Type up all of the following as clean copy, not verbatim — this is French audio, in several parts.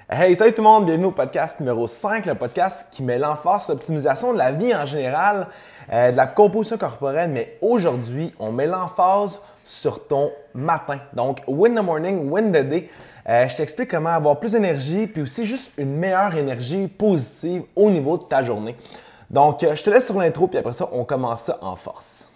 Hey, salut tout le monde, bienvenue au podcast numéro 5, le podcast qui met l'emphase sur l'optimisation de la vie en général, de la composition corporelle, mais aujourd'hui, on met l'emphase sur ton matin. Donc, win the morning, win the day. Je t'explique comment avoir plus d'énergie, puis aussi juste une meilleure énergie positive au niveau de ta journée. Donc, je te laisse sur l'intro, puis après ça, on commence ça en force.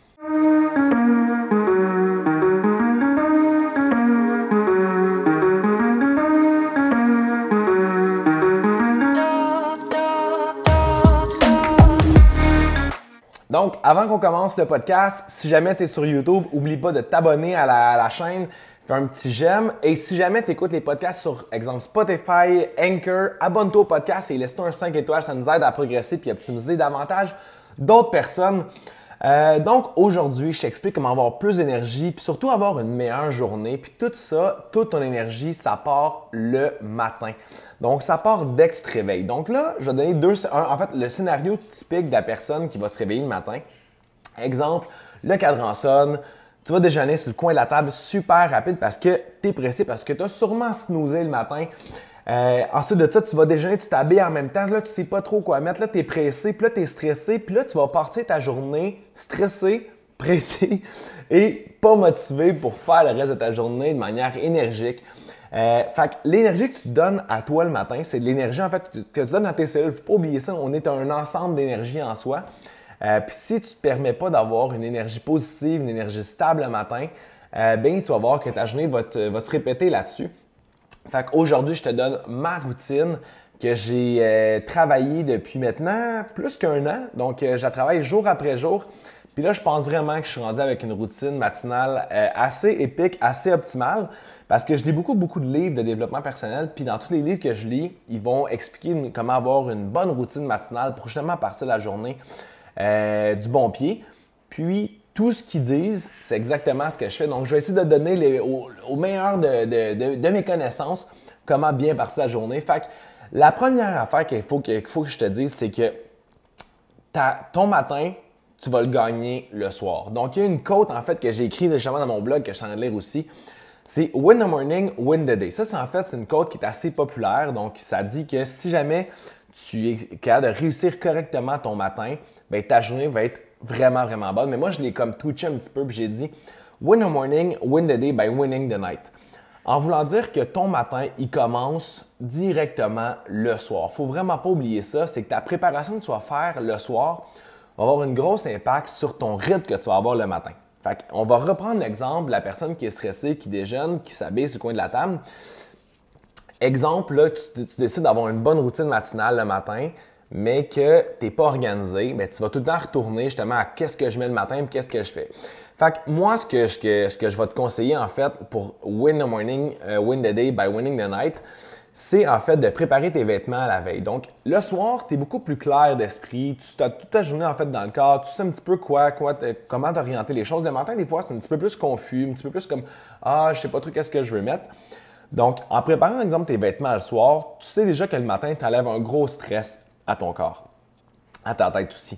Donc, avant qu'on commence le podcast, si jamais tu es sur YouTube, n'oublie pas de t'abonner à la chaîne, fais un petit j'aime. Et si jamais tu écoutes les podcasts sur, exemple, Spotify, Anchor, abonne-toi au podcast et laisse-toi un 5 étoiles, ça nous aide à progresser et optimiser davantage d'autres personnes. Donc, aujourd'hui, je t'explique comment avoir plus d'énergie puis surtout avoir une meilleure journée. Puis tout ça, toute ton énergie, ça part le matin. Donc, ça part dès que tu te réveilles. Donc là, je vais donner le scénario typique de la personne qui va se réveiller le matin. Exemple, le cadran sonne, tu vas déjeuner sur le coin de la table super rapide parce que tu es pressé, parce que tu as sûrement snoozé le matin. Ensuite de ça, tu vas déjeuner, tu t'habilles en même temps. Là, tu sais pas trop quoi mettre. Là, tu es pressé, puis là, tu es stressé. Puis là, tu vas partir ta journée stressé, pressé et pas motivé pour faire le reste de ta journée de manière énergique. Fait que l'énergie que tu te donnes à toi le matin, c'est de l'énergie en fait que tu donnes à tes cellules. Faut pas oublier ça, on est un ensemble d'énergie en soi. Puis si tu ne te permets pas d'avoir une énergie positive, une énergie stable le matin, ben tu vas voir que ta journée va se répéter là-dessus. Fait qu'aujourd'hui, je te donne ma routine que j'ai travaillée depuis maintenant plus qu'un an. Donc, je la travaille jour après jour. Puis là, je pense vraiment que je suis rendu avec une routine matinale assez épique, assez optimale parce que je lis beaucoup de livres de développement personnel. Puis dans tous les livres que je lis, ils vont expliquer comment avoir une bonne routine matinale pour justement partir la journée du bon pied. Puis, tout ce qu'ils disent, c'est exactement ce que je fais. Donc, je vais essayer de donner au meilleur de mes connaissances comment bien partir la journée. Fait que la première affaire qu'il faut que je te dise, c'est que ton matin, tu vas le gagner le soir. Donc, il y a une quote en fait que j'ai écrite justement dans mon blog que je suis en train de lire aussi. C'est Win the morning, win the day. Ça, c'est une quote qui est assez populaire. Donc, ça dit que si jamais tu es capable de réussir correctement ton matin, bien, ta journée va être vraiment, vraiment bonne. Mais moi, je l'ai comme twitché un petit peu, puis j'ai dit Win the morning, win the day by winning the night. En voulant dire que ton matin, il commence directement le soir. Il ne faut vraiment pas oublier ça, c'est que ta préparation que tu vas faire le soir va avoir un gros impact sur ton rythme que tu vas avoir le matin. Fait qu'on va reprendre l'exemple de la personne qui est stressée, qui déjeune, qui s'habille sur le coin de la table. Exemple, là, tu décides d'avoir une bonne routine matinale le matin, mais que tu n'es pas organisé, bien, tu vas tout le temps retourner justement à qu'est-ce que je mets le matin et qu'est-ce que je fais. Fait que moi, ce que je vais te conseiller en fait pour win the morning, win the day by winning the night, c'est en fait de préparer tes vêtements à la veille. Donc, le soir, tu es beaucoup plus clair d'esprit, tu as toute ta journée en fait dans le corps, tu sais un petit peu comment t'orienter les choses. Le matin, des fois, c'est un petit peu plus confus, un petit peu plus comme « Ah, je sais pas trop qu'est-ce que je veux mettre ». Donc, en préparant, par exemple, tes vêtements le soir, tu sais déjà que le matin, tu enlèves un gros stress à ton corps, à ta tête aussi.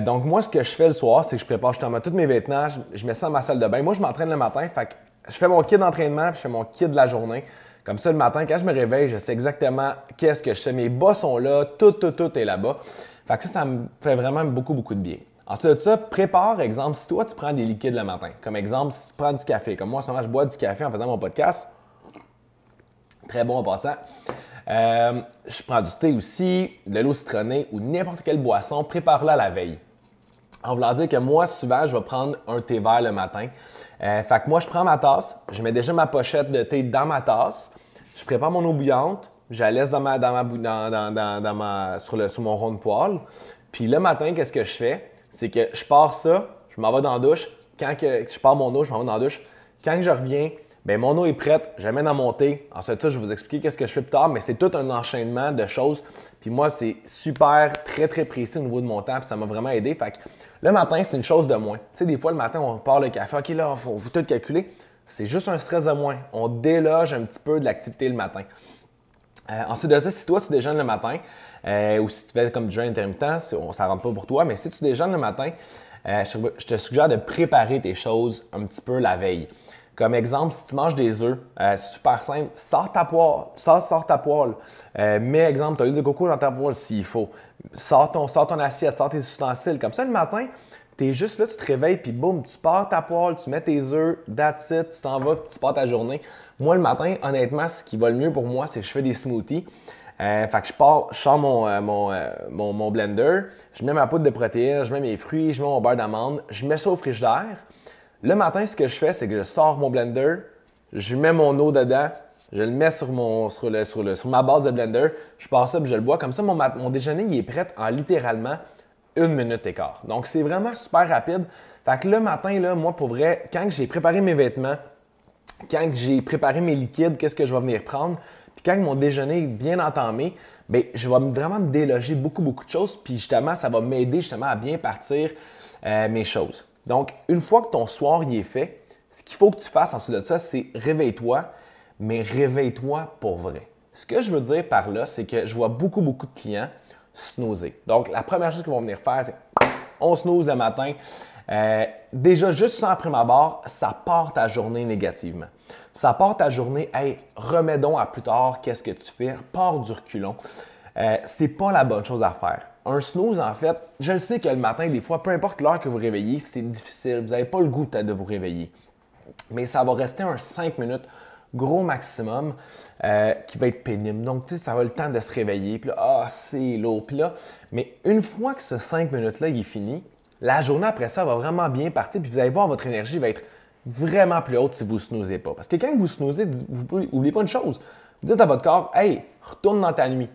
Donc, moi, ce que je fais le soir, c'est que je prépare justement tous mes vêtements, je mets ça dans ma salle de bain. Moi, je m'entraîne le matin, fait que je fais mon kit d'entraînement, puis je fais mon kit de la journée. Comme ça, le matin, quand je me réveille, je sais exactement qu'est-ce que je fais. Mes bas sont là, tout est là-bas. Fait que ça me fait vraiment beaucoup de bien. Ensuite de ça, prépare, exemple, si toi, tu prends des liquides le matin. Comme exemple, si tu prends du café. Comme moi, en ce moment, je bois du café en faisant mon podcast. Très bon en passant. Je prends du thé aussi, de l'eau citronnée ou n'importe quelle boisson, prépare-la la veille. En voulant dire que moi, souvent, je vais prendre un thé vert le matin. Fait que moi, je prends ma tasse, je mets déjà ma pochette de thé dans ma tasse, je prépare mon eau bouillante, je la laisse sur mon rond de poêle. Puis le matin, qu'est-ce que je fais? C'est que je pars ça, je m'en vais dans la douche. Quand je pars mon eau, je m'en vais dans la douche. Quand je reviens, bien, mon eau est prête, je la mets dans mon thé. Ensuite, ça, je vais vous expliquer qu'est-ce que je fais plus tard, mais c'est tout un enchaînement de choses. Puis moi, c'est super, très précis au niveau de mon temps, puis ça m'a vraiment aidé. Fait que le matin, c'est une chose de moins. Tu sais, des fois, le matin, on part le café. OK, là, il faut tout calculer. C'est juste un stress de moins. On déloge un petit peu de l'activité le matin. Ensuite de ça, si toi, tu déjeunes le matin, ou si tu fais comme du jeûne intermittent, ça ne rentre pas pour toi, mais si tu déjeunes le matin, je te suggère de préparer tes choses un petit peu la veille. Comme exemple, si tu manges des œufs, super simple, sors ta poêle. Mets exemple, tu as l'huile de coco dans ta poêle s'il faut. Sors ton assiette, sors tes ustensiles. Comme ça, le matin, tu es juste là, tu te réveilles, puis boum, tu pars ta poêle, tu mets tes œufs, that's it, tu t'en vas, puis tu pars ta journée. Moi, le matin, honnêtement, ce qui va le mieux pour moi, c'est que je fais des smoothies. Fait que je sors mon blender, je mets ma poudre de protéines, je mets mes fruits, je mets mon beurre d'amande, je mets ça au frigidaire. Le matin, ce que je fais, c'est que je sors mon blender, je mets mon eau dedans, je le mets sur ma base de blender, je passe ça et je le bois. Comme ça, mon déjeuner il est prêt en littéralement 1 minute et quart. Donc, c'est vraiment super rapide. Fait que le matin, là, moi, pour vrai, quand j'ai préparé mes vêtements, quand j'ai préparé mes liquides, qu'est-ce que je vais venir prendre, puis quand mon déjeuner est bien entamé, bien, je vais vraiment me déloger beaucoup de choses, puis justement, ça va m'aider justement à bien partir mes choses. Donc, une fois que ton soir y est fait, ce qu'il faut que tu fasses ensuite de ça, c'est réveille-toi, mais réveille-toi pour vrai. Ce que je veux dire par là, c'est que je vois beaucoup de clients snoozer. Donc, la première chose qu'ils vont venir faire, c'est on snooze le matin. Déjà, juste ça après ma barre, ça part ta journée négativement. Ça part ta journée, hey, remets donc à plus tard, qu'est-ce que tu fais, pars du reculon. C'est pas la bonne chose à faire. Un snooze, en fait, je le sais que le matin, des fois, peu importe l'heure que vous réveillez, c'est difficile. Vous n'avez pas le goût peut-être de vous réveiller. Mais ça va rester un 5 minutes, gros maximum, qui va être pénible. Donc, tu sais, ça va le temps de se réveiller. Puis là, c'est lourd. Puis là, mais une fois que ce 5 minutes-là, il est fini, la journée après ça va vraiment bien partir. Puis vous allez voir, votre énergie va être vraiment plus haute si vous ne snoozez pas. Parce que quand vous snoozez, vous n'oubliez pas une chose. Vous dites à votre corps, hey, retourne dans ta nuit.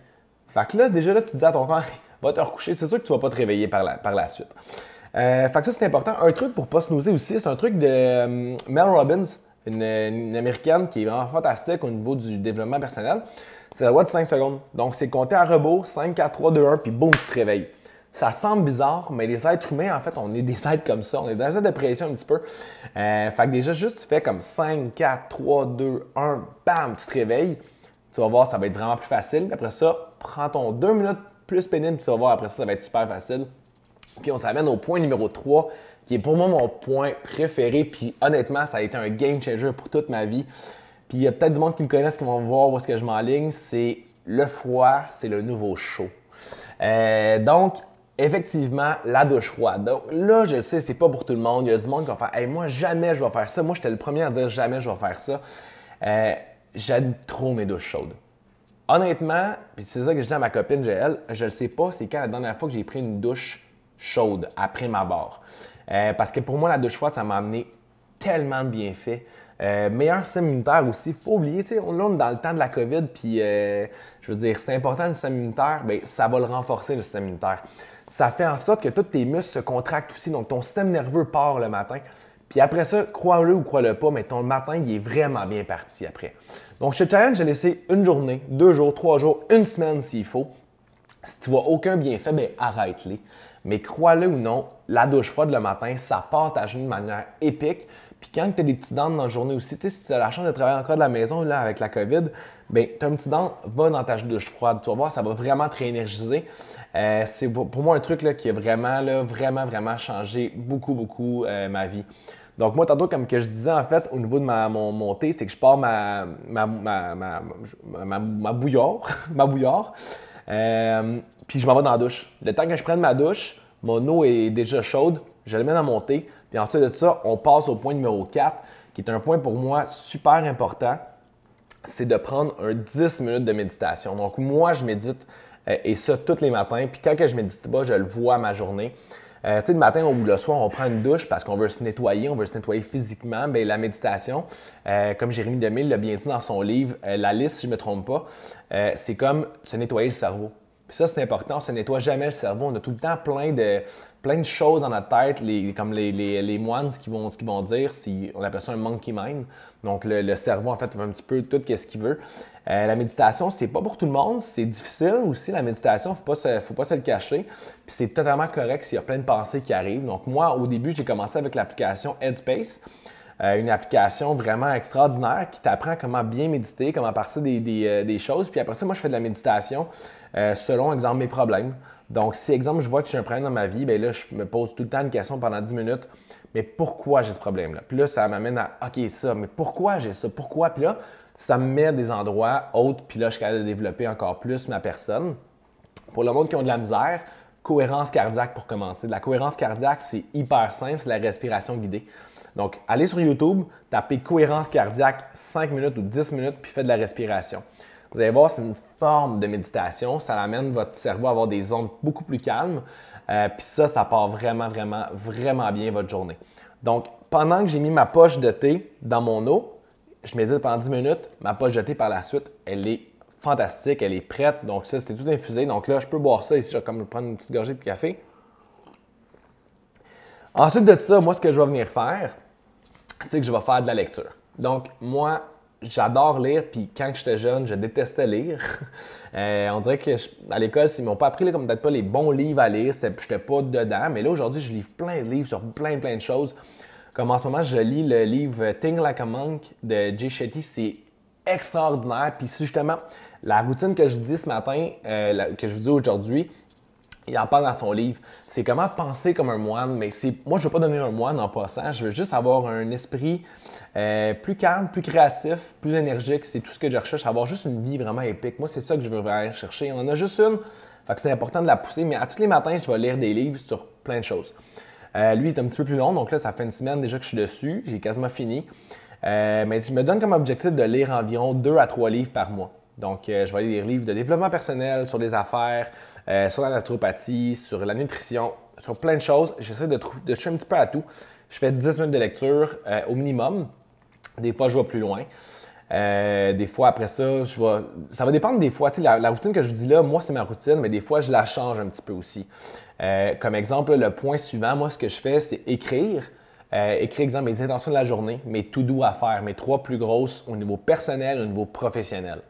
Fait que là, déjà là, tu dis à ton corps, hey, va te recoucher. C'est sûr que tu ne vas pas te réveiller par la suite. Fait que ça, c'est important. Un truc pour ne pas snoozer aussi, c'est un truc de Mel Robbins, une Américaine qui est vraiment fantastique au niveau du développement personnel. C'est la loi de 5 secondes. Donc, c'est compter à rebours, 5, 4, 3, 2, 1, puis boum, tu te réveilles. Ça semble bizarre, mais les êtres humains, en fait, on est des êtres comme ça. On est dans une dépression un petit peu. Fait que déjà, juste tu fais comme 5, 4, 3, 2, 1, bam, tu te réveilles. Tu vas voir, ça va être vraiment plus facile. Puis après ça, prends ton 2 minutes plus pénible, puis tu vas voir, après ça, ça va être super facile. Puis on s'amène au point numéro 3, qui est pour moi mon point préféré. Puis honnêtement, ça a été un game changer pour toute ma vie. Puis il y a peut-être du monde qui me connaissent, qui vont voir où est-ce que je m'enligne. C'est le froid, c'est le nouveau chaud. Donc, effectivement, la douche froide. Donc là, je le sais, c'est pas pour tout le monde. Il y a du monde qui va faire hey, moi, jamais je vais faire ça. Moi, j'étais le premier à dire jamais je vais faire ça. J'aime trop mes douches chaudes. Honnêtement, puis c'est ça que je dis à ma copine Jaël, je ne sais pas c'est quand la dernière fois que j'ai pris une douche chaude après ma barre. Parce que pour moi, la douche froide, ça m'a amené tellement de bienfaits. Meilleur système immunitaire aussi. Il faut pas oublier, là, on est dans le temps de la COVID, puis je veux dire, c'est important le système immunitaire, bien, ça va le renforcer, le système immunitaire. Ça fait en sorte que tous tes muscles se contractent aussi, donc ton système nerveux part le matin. Puis après ça, crois-le ou crois-le pas, mais ton matin, il est vraiment bien parti après. Donc, je te challenge de laisser une journée, 2 jours, 3 jours, une semaine s'il faut. Si tu vois aucun bienfait, bien, arrête-les. Mais crois-le ou non, la douche froide le matin, ça part ta journée de manière épique. Puis quand tu as des petits dents dans la journée aussi, tu sais, si tu as la chance de travailler encore de la maison là, avec la COVID, bien, tu as un petit dent, va dans ta douche froide. Tu vas voir, ça va vraiment te réénergiser. C'est pour moi un truc là, qui a vraiment changé beaucoup ma vie. Donc moi, tantôt, comme que je disais, en fait, au niveau de mon thé, c'est que je pars ma bouillarde, ma bouillarde, puis je m'en vais dans la douche. Le temps que je prenne ma douche, mon eau est déjà chaude, je la mets dans mon thé, puis ensuite de ça, on passe au point numéro 4, qui est un point pour moi super important, c'est de prendre un 10 minutes de méditation. Donc moi, je médite, et ça tous les matins, puis quand que je médite pas, je le vois à ma journée. Tu sais, le matin ou le soir, on prend une douche parce qu'on veut se nettoyer, on veut se nettoyer physiquement. Bien, la méditation, comme Jérémy Demille l'a bien dit dans son livre, la liste, si je ne me trompe pas, c'est comme se nettoyer le cerveau. Puis ça, c'est important, on ne se nettoie jamais le cerveau. On a tout le temps plein de choses dans notre tête, comme les moines, ce qu'ils vont dire, on appelle ça un monkey mind. Donc, le cerveau, en fait, fait un petit peu tout ce qu'il veut. La méditation, c'est pas pour tout le monde, c'est difficile aussi, la méditation, faut pas se le cacher. Puis c'est totalement correct s'il y a plein de pensées qui arrivent. Donc moi, au début, j'ai commencé avec l'application Headspace, une application vraiment extraordinaire qui t'apprend comment bien méditer, comment passer des choses. Puis après ça, moi, je fais de la méditation selon, exemple, mes problèmes. Donc si, exemple, je vois que j'ai un problème dans ma vie, bien là, je me pose tout le temps une question pendant 10 minutes. mais pourquoi j'ai ce problème-là? Puis là, ça m'amène à, OK, ça, mais pourquoi j'ai ça? Pourquoi? Puis là, ça me met à des endroits autres, puis là, je suis capable de développer encore plus ma personne. Pour le monde qui ont de la misère, cohérence cardiaque pour commencer. De la cohérence cardiaque, c'est hyper simple, c'est la respiration guidée. Donc, allez sur YouTube, tapez cohérence cardiaque 5 minutes ou 10 minutes, puis faites de la respiration. Vous allez voir, c'est une forme de méditation. Ça amène votre cerveau à avoir des ondes beaucoup plus calmes. Puis ça part vraiment, vraiment, vraiment bien votre journée. Donc, pendant que j'ai mis ma poche de thé dans mon eau, je médite pendant 10 minutes. Ma poche de thé, par la suite, elle est fantastique, elle est prête. Donc ça, c'était tout infusé. Donc là, je peux boire ça ici. Je vais comme prendre une petite gorgée de café. Ensuite de ça, moi, ce que je vais venir faire, c'est que je vais faire de la lecture. Donc, moi, j'adore lire, puis quand j'étais jeune, je détestais lire. On dirait que à l'école, ils m'ont pas appris comme peut-être pas les bons livres à lire, je n'étais pas dedans. Mais là, aujourd'hui, je lis plein de livres sur plein de choses. Comme en ce moment, je lis le livre Think Like a Monk de Jay Shetty. C'est extraordinaire. Puis justement, la routine que je vous dis ce matin, que je vous dis aujourd'hui, il en parle dans son livre. C'est comment penser comme un moine, mais moi, je ne veux pas devenir un moine en passant. Je veux juste avoir un esprit plus calme, plus créatif, plus énergique. C'est tout ce que je recherche, avoir juste une vie vraiment épique. Moi, c'est ça que je veux vraiment chercher. On en a juste une, fait que c'est important de la pousser, mais à tous les matins, je vais lire des livres sur plein de choses. Lui, il est un petit peu plus long, donc là, ça fait une semaine déjà que je suis dessus. J'ai quasiment fini. Mais je me donne comme objectif de lire environ 2 à 3 livres par mois. Donc, je vais aller lire des livres de développement personnel, sur les affaires, sur la naturopathie, sur la nutrition, sur plein de choses. J'essaie de toucher un petit peu à tout. Je fais 10 minutes de lecture au minimum. Des fois, je vais plus loin. Des fois, après ça, ça va dépendre des fois. Tu sais, la routine que je vous dis là, moi, c'est ma routine, mais des fois, je la change un petit peu aussi. Comme exemple, le point suivant, moi, ce que je fais, c'est écrire. Écrire, exemple, mes intentions de la journée, mes to-do à faire, mes 3 plus grosses au niveau personnel, au niveau professionnel.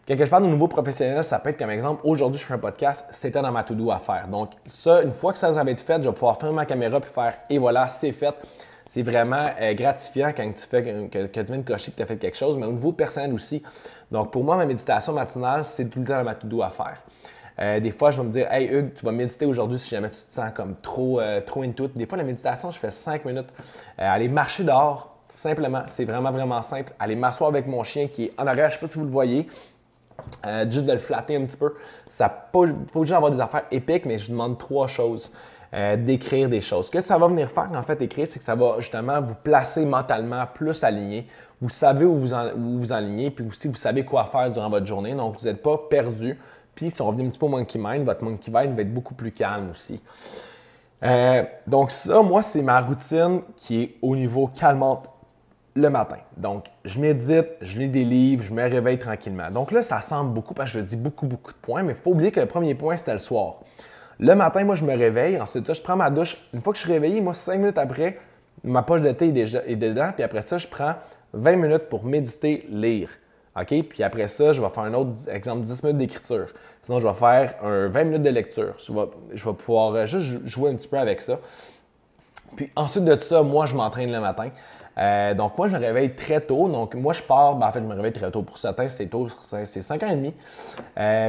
Quand je parle de niveau professionnel, ça peut être comme exemple, aujourd'hui, je fais un podcast, c'était dans ma to-do à faire. Donc, ça, une fois que ça va être fait, je vais pouvoir fermer ma caméra et faire « et voilà, c'est fait ». C'est vraiment gratifiant quand tu fais que tu viens de cocher que tu as fait quelque chose, mais au niveau personnel aussi. Donc, pour moi, ma méditation matinale, c'est tout le temps dans ma to-do à faire. Des fois, je vais me dire « Hey Hugues, tu vas méditer aujourd'hui si jamais tu te sens comme trop into it. » Des fois, la méditation, je fais 5 minutes. Aller marcher dehors, simplement, c'est vraiment, vraiment simple. Aller m'asseoir avec mon chien qui est en arrière, je ne sais pas si vous le voyez. Juste de le flatter un petit peu. Ça pas obligé d'avoir des affaires épiques, mais je demande 3 choses. D'écrire des choses. Ce que ça va venir faire, en fait, écrire, c'est que ça va justement vous placer mentalement plus aligné. Vous savez où vous enlignez, puis aussi vous savez quoi faire durant votre journée. Donc, vous n'êtes pas perdu. Puis, si on revient un petit peu au monkey mind, votre monkey mind va être beaucoup plus calme aussi. Donc, ça, moi, c'est ma routine qui est au niveau calmante le matin. Donc, je médite, je lis des livres, je me réveille tranquillement. Donc là, ça semble beaucoup parce que je dis beaucoup de points, mais il ne faut pas oublier que le premier point, c'était le soir. Le matin, moi, je me réveille. Ensuite, là, je prends ma douche. Une fois que je suis réveillé, moi, 5 minutes après, ma poche de thé est dedans. Puis après ça, je prends 20 minutes pour méditer, lire. OK? Puis après ça, je vais faire un autre exemple, 10 minutes d'écriture. Sinon, je vais faire 20 minutes de lecture. Je vais pouvoir juste jouer un petit peu avec ça. Puis ensuite de ça, moi, je m'entraîne le matin. Donc, moi, je me réveille très tôt. Donc, moi, je pars, en fait, je me réveille très tôt. Pour certains, c'est tôt, c'est 5h30.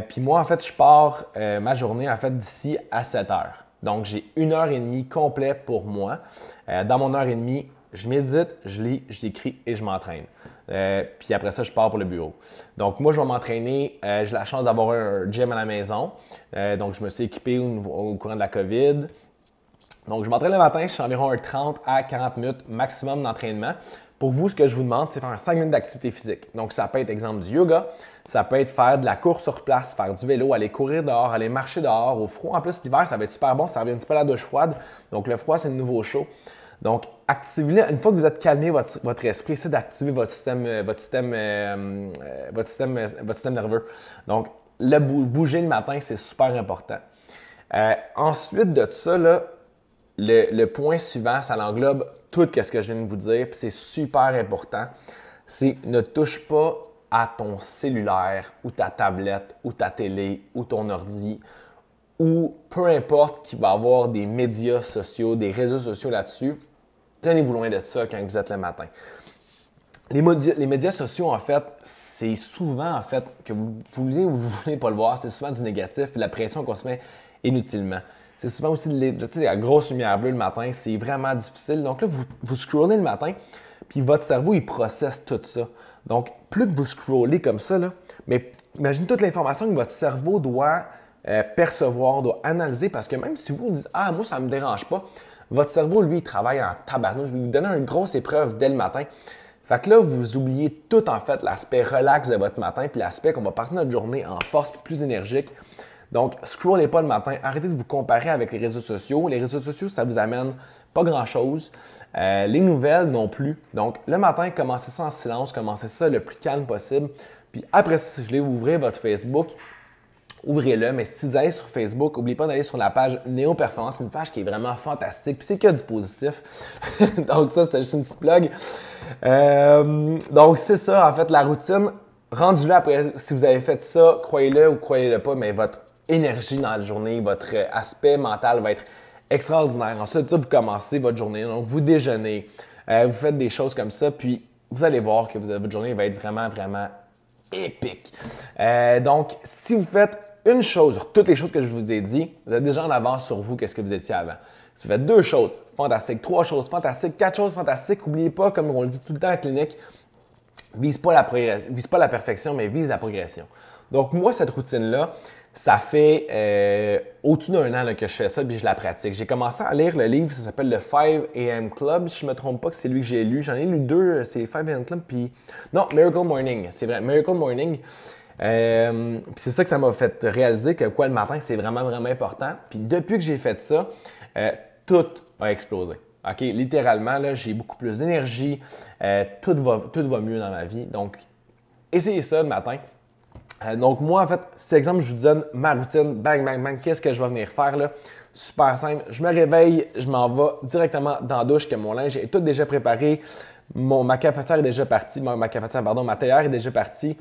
Puis moi, en fait, je pars ma journée, en fait, d'ici à 7h. Donc, j'ai 1h30 complet pour moi. Dans mon heure et demie, je médite, je lis, j'écris et je m'entraîne. Puis après ça, je pars pour le bureau. Donc, moi, je vais m'entraîner. J'ai la chance d'avoir un gym à la maison. Donc, je me suis équipé au courant de la COVID. Donc, je m'entraîne le matin, je suis environ 30 à 40 minutes maximum d'entraînement. Pour vous, ce que je vous demande, c'est faire 5 minutes d'activité physique. Donc, ça peut être, exemple, du yoga, ça peut être faire de la course sur place, faire du vélo, aller courir dehors, aller marcher dehors. Au froid, en plus, l'hiver, ça va être super bon, ça revient un petit peu à la douche froide. Donc, le froid, c'est le nouveau chaud. Donc, activez-le. Une fois que vous êtes calmé votre esprit, c'est d'activer votre système nerveux. Donc, bouger le matin, c'est super important. Ensuite de ça, là, le point suivant, ça l'englobe tout ce que je viens de vous dire, puis c'est super important. C'est ne touche pas à ton cellulaire ou ta tablette ou ta télé ou ton ordi ou peu importe qui va avoir des médias sociaux, des réseaux sociaux là-dessus. Tenez-vous loin de ça quand vous êtes le matin. Les médias sociaux, en fait, c'est souvent, en fait, que vous voulez ou vous ne voulez pas le voir, c'est souvent du négatif et la pression qu'on se met inutilement. C'est souvent aussi la grosse lumière bleue le matin, c'est vraiment difficile. Donc là, vous scrollez le matin, puis votre cerveau, il processe tout ça. Donc, plus que vous scrollez comme ça, là, mais imaginez toute l'information que votre cerveau doit percevoir, doit analyser, parce que même si vous dites « Ah, moi, ça ne me dérange pas », votre cerveau, lui, il travaille en tabarnouche. Je vais vous donner une grosse épreuve dès le matin. Fait que là, vous oubliez tout, en fait, l'aspect relax de votre matin, puis l'aspect qu'on va passer notre journée en force, puis plus énergique. Donc, scrollez pas le matin. Arrêtez de vous comparer avec les réseaux sociaux. Les réseaux sociaux, ça vous amène pas grand-chose. Les nouvelles non plus. Donc, le matin, commencez ça en silence, commencez ça le plus calme possible. Puis après, si vous voulez ouvrir votre Facebook, ouvrez-le. Mais si vous allez sur Facebook, n'oubliez pas d'aller sur la page Néo Performance. C'est une page qui est vraiment fantastique. Puis c'est que du positif. Donc, ça, c'était juste une petite plug. Donc, c'est ça, en fait, la routine. Rendu là, après, si vous avez fait ça, croyez-le ou croyez-le pas, mais votre énergie dans la journée, votre aspect mental va être extraordinaire. Ensuite, vous commencez votre journée, donc vous déjeunez, vous faites des choses comme ça, puis vous allez voir que votre journée va être vraiment, vraiment épique. Donc, si vous faites une chose sur toutes les choses que je vous ai dit, vous êtes déjà en avance sur vous qu'est-ce que vous étiez avant. Si vous faites 2 choses, fantastique, 3 choses, fantastique, 4 choses, fantastique, n'oubliez pas, comme on le dit tout le temps en clinique, vise pas la perfection, mais vise la progression. Donc, moi, cette routine-là, ça fait au-dessus d'un an là, que je fais ça puis je la pratique. J'ai commencé à lire le livre, ça s'appelle le 5 AM Club. Si je ne me trompe pas que c'est lui que j'ai lu. J'en ai lu 2, c'est 5 AM Club puis... Non, Miracle Morning. C'est vrai, Miracle Morning. Puis c'est ça que ça m'a fait réaliser que le matin, c'est vraiment, vraiment important. Puis depuis que j'ai fait ça, tout a explosé. OK? Littéralement, là, j'ai beaucoup plus d'énergie. Tout va mieux dans ma vie. Donc, essayez ça le matin. Donc, moi, en fait, cet exemple, je vous donne ma routine. Bang, bang, bang. Qu'est-ce que je vais venir faire là? Super simple. Je me réveille, je m'en vais directement dans la douche, que mon linge est tout déjà préparé. Ma cafetière est déjà partie. Ma théière est déjà partie.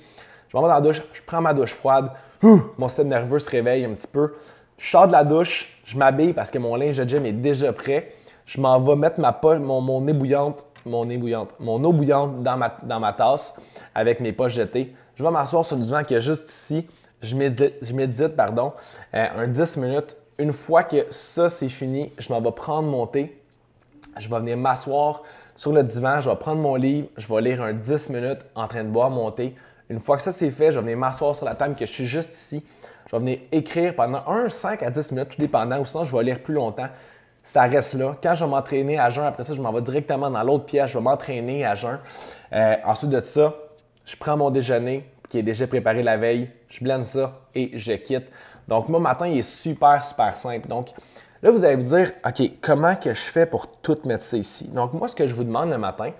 Je m'en vais dans la douche, je prends ma douche froide. Mon système nerveux se réveille un petit peu. Je sors de la douche, je m'habille parce que mon linge de gym est déjà prêt. Je m'en vais mettre mon eau bouillante dans ma tasse avec mes poches jetées. Je vais m'asseoir sur le divan qui est juste ici. Je médite, un 10 minutes. Une fois que ça, c'est fini, je m'en vais prendre mon thé. Je vais venir m'asseoir sur le divan. Je vais prendre mon livre. Je vais lire un 10 minutes en train de boire mon thé. Une fois que ça, c'est fait, je vais venir m'asseoir sur la table que je suis juste ici. Je vais venir écrire pendant 5 à 10 minutes, tout dépendant. Ou sinon, je vais lire plus longtemps. Ça reste là. Quand je vais m'entraîner à jeun, après ça, je m'en vais directement dans l'autre pièce. Je vais m'entraîner à jeun. Ensuite de ça, je prends mon déjeuner qui est déjà préparé la veille. Je blende ça et je quitte. Donc, mon matin, il est super, super simple. Donc, là, vous allez vous dire, OK, comment que je fais pour tout mettre ça ici? Donc, moi, ce que je vous demande le matin,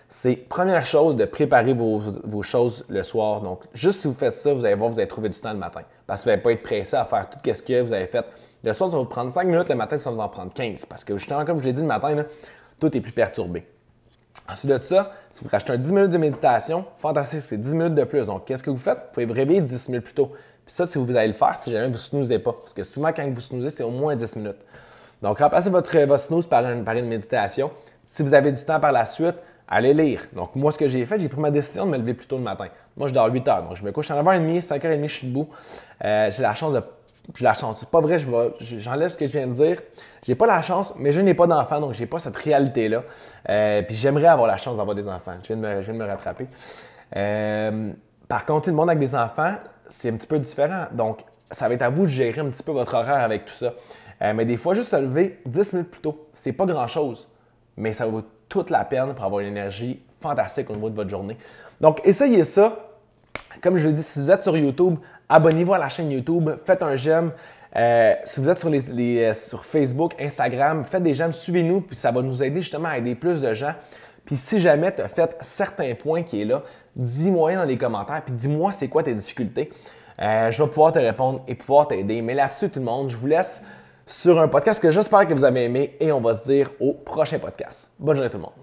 c'est, première chose, de préparer vos choses le soir. Donc, juste si vous faites ça, vous allez voir, vous allez trouver du temps le matin. Parce que vous n'allez pas être pressé à faire tout ce que vous avez fait. Le soir, ça va vous prendre 5 minutes. Le matin, ça va vous en prendre 15. Parce que, justement, comme je l'ai dit le matin, là, tout est plus perturbé. Ensuite de ça, si vous rachetez un 10 minutes de méditation, fantastique, c'est 10 minutes de plus. Donc, qu'est-ce que vous faites? Vous pouvez vous réveiller 10 minutes plus tôt. Puis ça, si vous allez le faire, si jamais vous ne snoozez pas. Parce que souvent, quand vous snoozez, c'est au moins 10 minutes. Donc, remplacez votre snooze par une méditation. Si vous avez du temps par la suite, allez lire. Donc, moi, ce que j'ai fait, j'ai pris ma décision de me lever plus tôt le matin. Moi, je dors 8 heures. Donc, je me couche à 9h30, 5h30, je suis debout. J'ai la chance. C'est pas vrai, j'enlève ce que je viens de dire. J'ai pas la chance, mais je n'ai pas d'enfants, donc j'ai pas cette réalité-là. Puis j'aimerais avoir la chance d'avoir des enfants. Je viens de me rattraper. Par contre, le monde avec des enfants, c'est un petit peu différent. Donc, ça va être à vous de gérer un petit peu votre horaire avec tout ça. Mais des fois, juste se lever 10 minutes plus tôt, c'est pas grand-chose. Mais ça vaut toute la peine pour avoir une énergie fantastique au niveau de votre journée. Donc, essayez ça. Comme je vous dis, si vous êtes sur YouTube, abonnez-vous à la chaîne YouTube, faites un j'aime. Si vous êtes sur Facebook, Instagram, faites des j'aime, suivez-nous, puis ça va nous aider justement à aider plus de gens. Puis si jamais tu as fait certains points qui est là, dis-moi dans les commentaires, puis dis-moi c'est quoi tes difficultés. Je vais pouvoir te répondre et pouvoir t'aider. Mais là-dessus, tout le monde, je vous laisse sur un podcast que j'espère que vous avez aimé et on va se dire au prochain podcast. Bonne journée tout le monde.